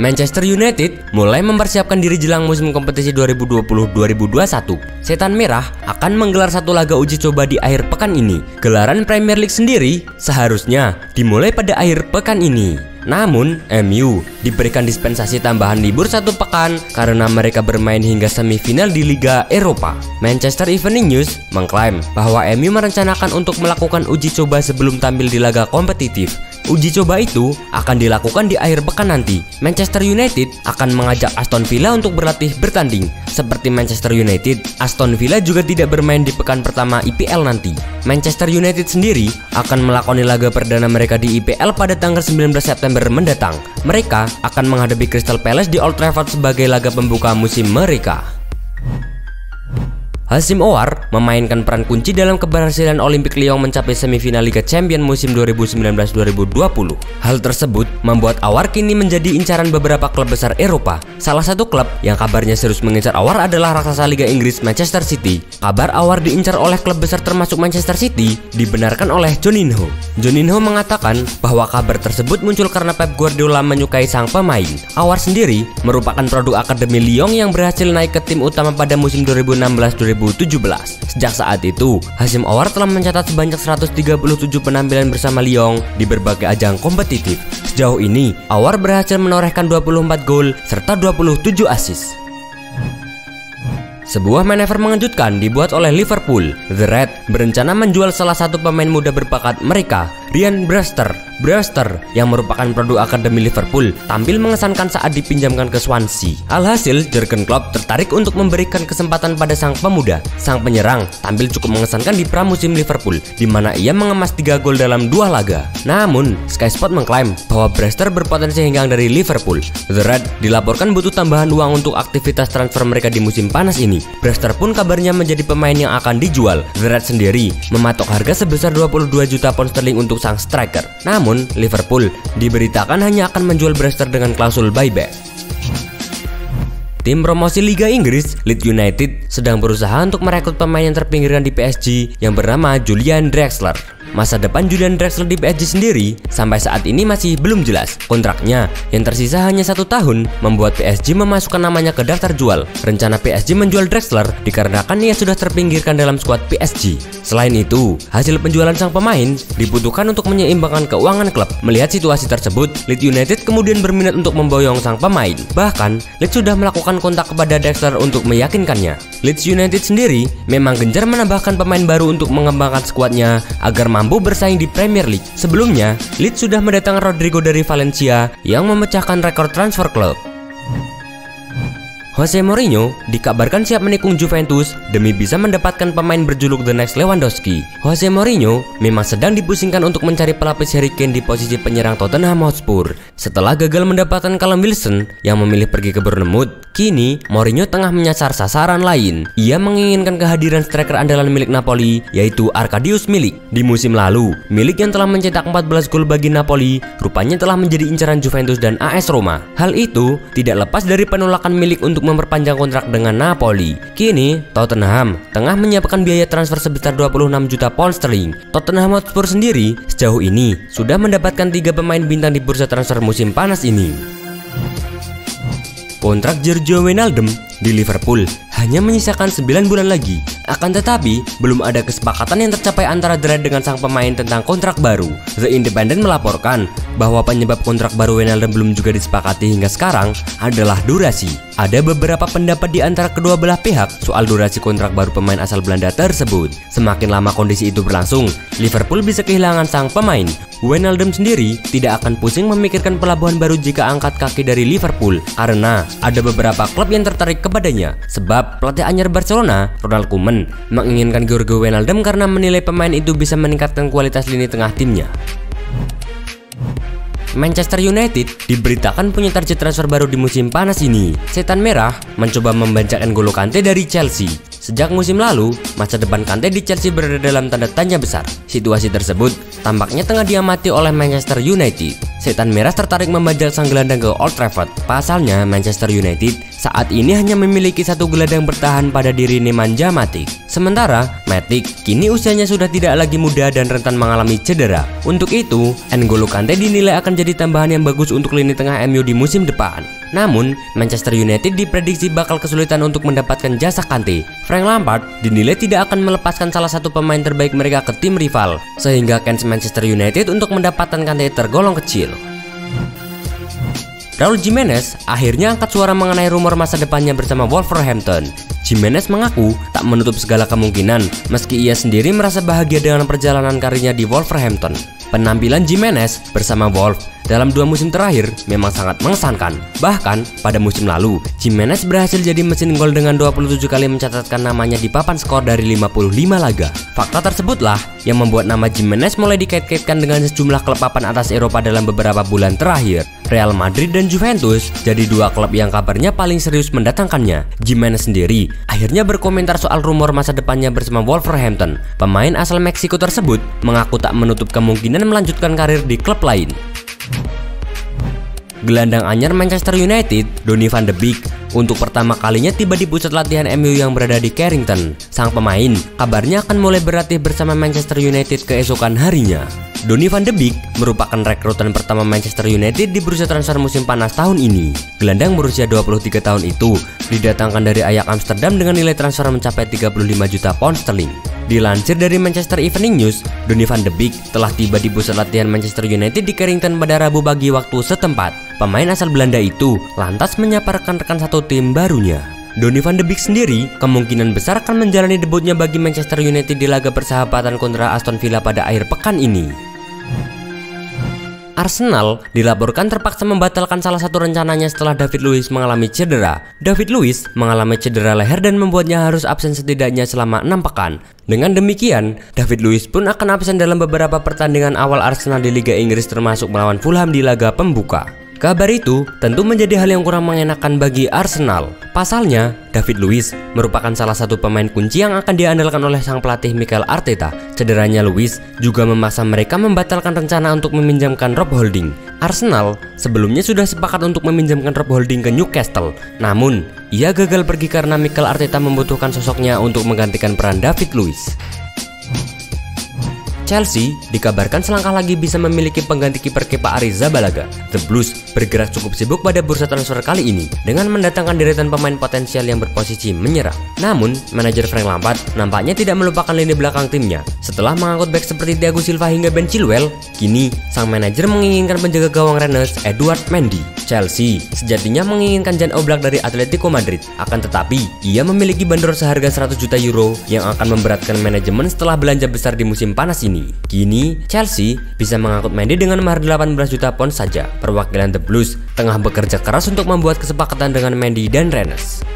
Manchester United mulai mempersiapkan diri jelang musim kompetisi 2020-2021. Setan Merah akan menggelar satu laga uji coba di akhir pekan ini. Gelaran Premier League sendiri seharusnya dimulai pada akhir pekan ini. Namun, MU diberikan dispensasi tambahan libur satu pekan karena mereka bermain hingga semifinal di Liga Eropa. Manchester Evening News mengklaim bahwa MU merencanakan untuk melakukan uji coba sebelum tampil di laga kompetitif. Uji coba itu akan dilakukan di akhir pekan nanti. Manchester United akan mengajak Aston Villa untuk berlatih bertanding. Seperti Manchester United, Aston Villa juga tidak bermain di pekan pertama IPL nanti. Manchester United sendiri akan melakoni laga perdana mereka di IPL pada tanggal 19 September mendatang. Mereka akan menghadapi Crystal Palace di Old Trafford sebagai laga pembuka musim mereka. Hashim Owar memainkan peran kunci dalam keberhasilan Olympique Lyon mencapai semifinal Liga Champions musim 2019-2020. Hal tersebut membuat Owar kini menjadi incaran beberapa klub besar Eropa. Salah satu klub yang kabarnya serius mengincar Owar adalah raksasa Liga Inggris Manchester City. Kabar Owar diincar oleh klub besar termasuk Manchester City dibenarkan oleh Juninho. Juninho mengatakan bahwa kabar tersebut muncul karena Pep Guardiola menyukai sang pemain. Owar sendiri merupakan produk Akademi Lyon yang berhasil naik ke tim utama pada musim 2016-2017. Sejak saat itu, Hashim Owar telah mencatat sebanyak 137 penampilan bersama Lyon di berbagai ajang kompetitif. Sejauh ini, Owar berhasil menorehkan 24 gol serta 27 assist. Sebuah manever mengejutkan dibuat oleh Liverpool. The Red berencana menjual salah satu pemain muda berbakat mereka, Ryan Brewster. Brewster yang merupakan produk Akademi Liverpool tampil mengesankan saat dipinjamkan ke Swansea. Alhasil, Jurgen Klopp tertarik untuk memberikan kesempatan pada sang pemuda. Sang penyerang tampil cukup mengesankan di pramusim Liverpool, di mana ia mengemas 3 gol dalam 2 laga. Namun, Sky Sport mengklaim bahwa Brewster berpotensi hengkang dari Liverpool. The Red dilaporkan butuh tambahan uang untuk aktivitas transfer mereka di musim panas ini. Brewster pun kabarnya menjadi pemain yang akan dijual. The Red sendiri mematok harga sebesar 22 juta pound sterling untuk sang striker. Namun, Liverpool diberitakan hanya akan menjual Brewster dengan klausul buyback. Tim promosi Liga Inggris, Leeds United, sedang berusaha untuk merekrut pemain yang terpinggirkan di PSG yang bernama Julian Draxler. Masa depan Julian Draxler di PSG sendiri sampai saat ini masih belum jelas. Kontraknya yang tersisa hanya 1 tahun membuat PSG memasukkan namanya ke daftar jual. Rencana PSG menjual Draxler dikarenakan ia sudah terpinggirkan dalam skuad PSG. Selain itu, hasil penjualan sang pemain dibutuhkan untuk menyeimbangkan keuangan klub. Melihat situasi tersebut, Leeds United kemudian berminat untuk memboyong sang pemain. Bahkan, Leeds sudah melakukan kontak kepada Draxler untuk meyakinkannya. Leeds United sendiri memang gencar menambahkan pemain baru untuk mengembangkan skuadnya agar mampu bersaing di Premier League. Sebelumnya, Leeds sudah mendatangkan Rodrigo dari Valencia yang memecahkan rekor transfer klub. Jose Mourinho dikabarkan siap menikung Juventus demi bisa mendapatkan pemain berjuluk The Next Lewandowski. Jose Mourinho memang sedang dipusingkan untuk mencari pelapis Harry Kane di posisi penyerang Tottenham Hotspur. Setelah gagal mendapatkan Callum Wilson yang memilih pergi ke Bournemouth, kini Mourinho tengah menyasar sasaran lain. Ia menginginkan kehadiran striker andalan milik Napoli, yaitu Arkadiusz Milik. Di musim lalu, Milik yang telah mencetak 14 gol bagi Napoli rupanya telah menjadi incaran Juventus dan AS Roma. Hal itu tidak lepas dari penolakan Milik untuk memperpanjang kontrak dengan Napoli. Kini, Tottenham tengah menyiapkan biaya transfer sebesar 26 juta pound sterling. Tottenham Hotspur sendiri sejauh ini sudah mendapatkan 3 pemain bintang di bursa transfer musim panas ini. Kontrak Giorgio Wijnaldum di Liverpool hanya menyisakan 9 bulan lagi. Akan tetapi, belum ada kesepakatan yang tercapai antara The Red dengan sang pemain tentang kontrak baru. The Independent melaporkan bahwa penyebab kontrak baru Wijnaldum belum juga disepakati hingga sekarang adalah durasi. Ada beberapa pendapat di antara kedua belah pihak soal durasi kontrak baru pemain asal Belanda tersebut. Semakin lama kondisi itu berlangsung, Liverpool bisa kehilangan sang pemain. Wijnaldum sendiri tidak akan pusing memikirkan pelabuhan baru jika angkat kaki dari Liverpool karena ada beberapa klub yang tertarik kepadanya. Sebab pelatih anyar Barcelona, Ronald Koeman, menginginkan Giorgio Wijnaldum karena menilai pemain itu bisa meningkatkan kualitas lini tengah timnya. Manchester United diberitakan punya target transfer baru di musim panas ini. Setan Merah mencoba membancakkan N'Golo Kante dari Chelsea. Sejak musim lalu, masa depan Kante di Chelsea berada dalam tanda tanya besar. Situasi tersebut tampaknya tengah diamati oleh Manchester United. Setan Merah tertarik membajak sang gelandang ke Old Trafford. Pasalnya, Manchester United saat ini hanya memiliki satu gelandang bertahan pada diri Nemanja Matic. Sementara Matic kini usianya sudah tidak lagi muda dan rentan mengalami cedera. Untuk itu, N'Golo Kante dinilai akan jadi tambahan yang bagus untuk lini tengah MU di musim depan. Namun, Manchester United diprediksi bakal kesulitan untuk mendapatkan jasa Kante. Frank Lampard dinilai tidak akan melepaskan salah satu pemain terbaik mereka ke tim rival, sehingga kans Manchester United untuk mendapatkan Kante tergolong kecil. Raul Jimenez akhirnya angkat suara mengenai rumor masa depannya bersama Wolverhampton. Jimenez mengaku tak menutup segala kemungkinan meski ia sendiri merasa bahagia dengan perjalanan karirnya di Wolverhampton. Penampilan Jimenez bersama Wolves dalam 2 musim terakhir memang sangat mengesankan. Bahkan pada musim lalu, Jimenez berhasil jadi mesin gol dengan 27 kali mencatatkan namanya di papan skor dari 55 laga. Fakta tersebutlah yang membuat nama Jimenez mulai dikait-kaitkan dengan sejumlah klub papan atas Eropa dalam beberapa bulan terakhir. Real Madrid dan Juventus jadi 2 klub yang kabarnya paling serius mendatangkannya. Jimenez sendiri akhirnya berkomentar soal rumor masa depannya bersama Wolverhampton. Pemain asal Meksiko tersebut mengaku tak menutup kemungkinan melanjutkan karir di klub lain. Gelandang anyar Manchester United, Donny van de Beek, untuk pertama kalinya tiba di pusat latihan MU yang berada di Carrington. Sang pemain kabarnya akan mulai berlatih bersama Manchester United keesokan harinya. Donny van de Beek merupakan rekrutan pertama Manchester United di bursa transfer musim panas tahun ini. Gelandang berusia 23 tahun itu didatangkan dari Ajax Amsterdam dengan nilai transfer mencapai 35 juta pound sterling. Dilansir dari Manchester Evening News, Donny van de Beek telah tiba di pusat latihan Manchester United di Carrington pada Rabu pagi waktu setempat. Pemain asal Belanda itu lantas menyapa rekan-rekan satu tim barunya. Donny van de Beek sendiri kemungkinan besar akan menjalani debutnya bagi Manchester United di laga persahabatan kontra Aston Villa pada akhir pekan ini. Arsenal dilaporkan terpaksa membatalkan salah satu rencananya setelah David Luiz mengalami cedera. David Luiz mengalami cedera leher dan membuatnya harus absen setidaknya selama 6 pekan. Dengan demikian, David Luiz pun akan absen dalam beberapa pertandingan awal Arsenal di Liga Inggris termasuk melawan Fulham di laga pembuka. Kabar itu tentu menjadi hal yang kurang mengenakan bagi Arsenal. Pasalnya, David Luiz merupakan salah satu pemain kunci yang akan diandalkan oleh sang pelatih Mikel Arteta. Cederanya Luiz juga memaksa mereka membatalkan rencana untuk meminjamkan Rob Holding. Arsenal sebelumnya sudah sepakat untuk meminjamkan Rob Holding ke Newcastle. Namun, ia gagal pergi karena Mikel Arteta membutuhkan sosoknya untuk menggantikan peran David Luiz. Chelsea dikabarkan selangkah lagi bisa memiliki pengganti kiper Kepa Arrizabalaga. The Blues bergerak cukup sibuk pada bursa transfer kali ini dengan mendatangkan deretan pemain potensial yang berposisi menyerang. Namun, manajer Frank Lampard nampaknya tidak melupakan lini belakang timnya. Setelah mengangkut bek seperti Thiago Silva hingga Ben Chilwell, kini sang manajer menginginkan penjaga gawang Rennes Edouard Mendy. Chelsea sejatinya menginginkan Jan Oblak dari Atletico Madrid, akan tetapi ia memiliki bandrol seharga 100 juta euro yang akan memberatkan manajemen setelah belanja besar di musim panas ini. Kini, Chelsea bisa mengangkut Mendy dengan mahar 18 juta pound saja. Perwakilan The Blues tengah bekerja keras untuk membuat kesepakatan dengan Mendy dan Rennes.